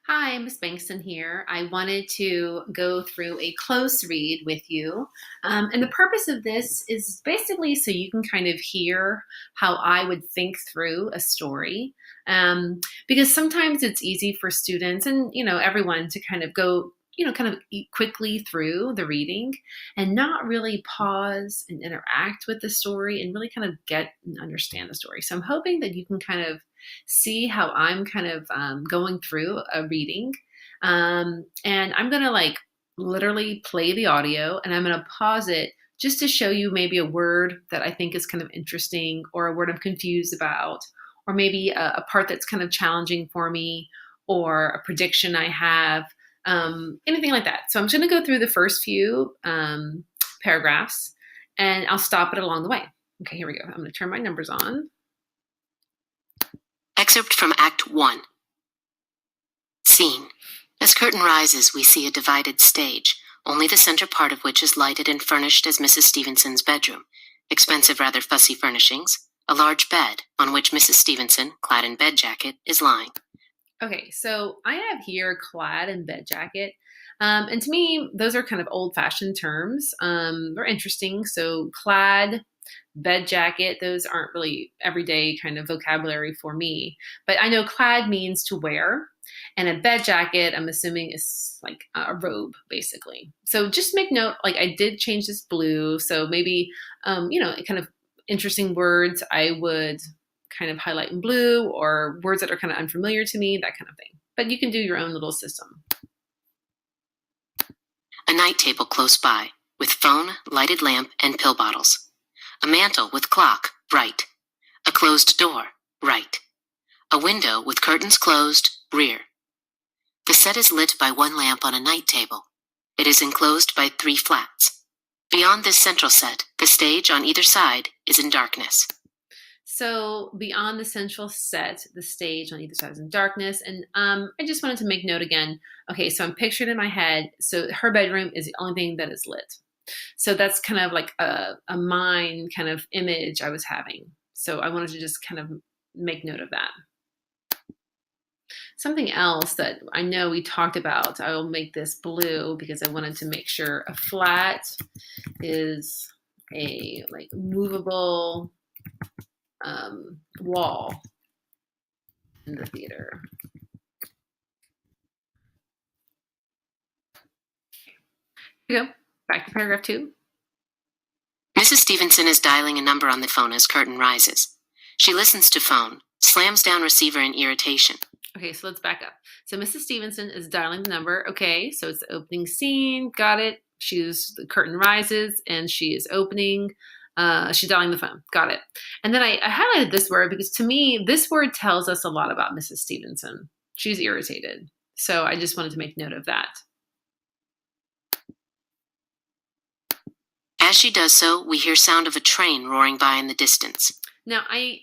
Hi, Miss Bankston here. I wanted to go through a close read with you. And the purpose of this is basically so you can kind of hear how I would think through a story. Because sometimes it's easy for students and, everyone to kind of go, kind of quickly through the reading and not really pause and interact with the story and really kind of get and understand the story. So I'm hoping that you can kind of see how I'm kind of going through a reading. And I'm going to like literally play the audio and I'm going to pause it just to show you maybe a word that I think is kind of interesting or a word I'm confused about, or maybe a part that's kind of challenging for me or a prediction I have, anything like that. So I'm just going to go through the first few paragraphs and I'll stop it along the way. Okay, here we go. I'm going to turn my numbers on. Excerpt from Act 1. Scene. As curtain rises, we see a divided stage, only the center part of which is lighted and furnished as Mrs. Stevenson's bedroom. Expensive, rather fussy furnishings. A large bed, on which Mrs. Stevenson, clad in bed jacket, is lying. Okay, so I have here clad in bed jacket. And to me, those are kind of old fashioned terms. They're interesting. So, clad, bed jacket, those aren't really everyday kind of vocabulary for me. But I know clad means to wear. And a bed jacket, I'm assuming, is like a robe, basically. So just make note, like I did change this blue. So maybe, kind of interesting words I would kind of highlight in blue or words that are kind of unfamiliar to me, that kind of thing. But you can do your own little system. A night table close by, with phone, lighted lamp, and pill bottles. A mantel with clock, right. A closed door, right. A window with curtains closed, rear. The set is lit by one lamp on a night table. It is enclosed by 3 flats. Beyond this central set, the stage on either side is in darkness. So beyond the central set, the stage on either side is in darkness. And I just wanted to make note again. Okay, so I'm pictured in my head. So her bedroom is the only thing that is lit. So that's kind of like a mind kind of image I was having. So I wanted to just kind of make note of that. Something else that I know we talked about, I will make this blue because I wanted to make sure a flat is a like movable wall in the theater. Here we go. Back to paragraph 2. Mrs. Stevenson is dialing a number on the phone as curtain rises. She listens to phone, slams down receiver in irritation. Okay, so let's back up. So Mrs. Stevenson is dialing the number. Okay, so it's the opening scene. Got it. The curtain rises and she is opening. She's dialing the phone. Got it. And then I highlighted this word because to me, this word tells us a lot about Mrs. Stevenson. She's irritated. So I just wanted to make note of that. As she does so, we hear sound of a train roaring by in the distance. Now, I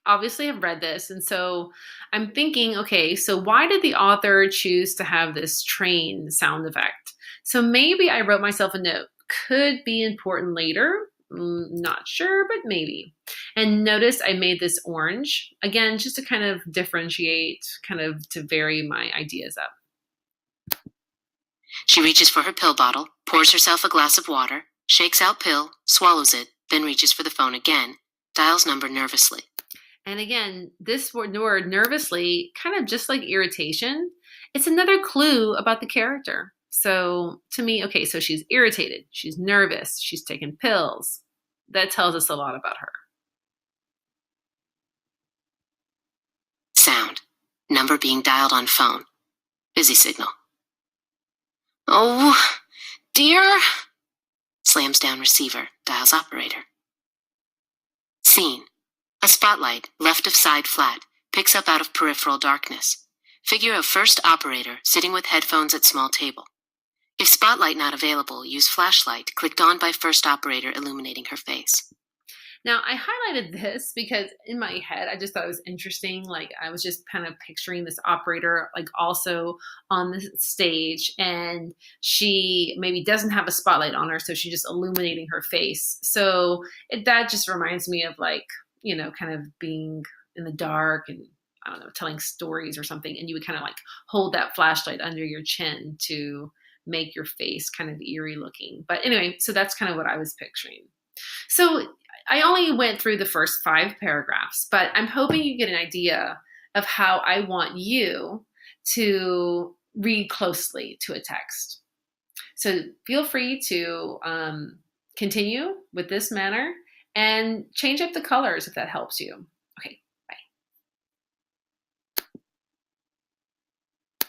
obviously have read this, and so I'm thinking, okay, so why did the author choose to have this train sound effect? So maybe I wrote myself a note. Could be important later. Not sure, but maybe. And notice I made this orange, again, just to kind of differentiate, kind of to vary my ideas up. She reaches for her pill bottle, pours herself a glass of water, shakes out pill, swallows it, then reaches for the phone again, dials number nervously. And again, this word nervously, kind of just like irritation, it's another clue about the character. So to me, okay, so she's irritated, she's nervous, she's taken pills. That tells us a lot about her. Sound. Number being dialed on phone. Busy signal. Oh, dear. Slams down receiver, dials operator. Scene. A spotlight, left of side flat, picks up out of peripheral darkness. Figure of first operator, sitting with headphones at small table. If spotlight not available, use flashlight, clicked on by first operator, illuminating her face. Now, I highlighted this because in my head, I just thought it was interesting. Like, I was just kind of picturing this operator, like, also on the stage, and she maybe doesn't have a spotlight on her, so she's just illuminating her face. So that just reminds me of, like, kind of being in the dark, and I don't know, telling stories or something, and you would kind of like hold that flashlight under your chin to make your face kind of eerie looking. But anyway, so that's kind of what I was picturing. So I only went through the first 5 paragraphs, but I'm hoping you get an idea of how I want you to read closely to a text. So feel free to continue with this manner and change up the colors if that helps you.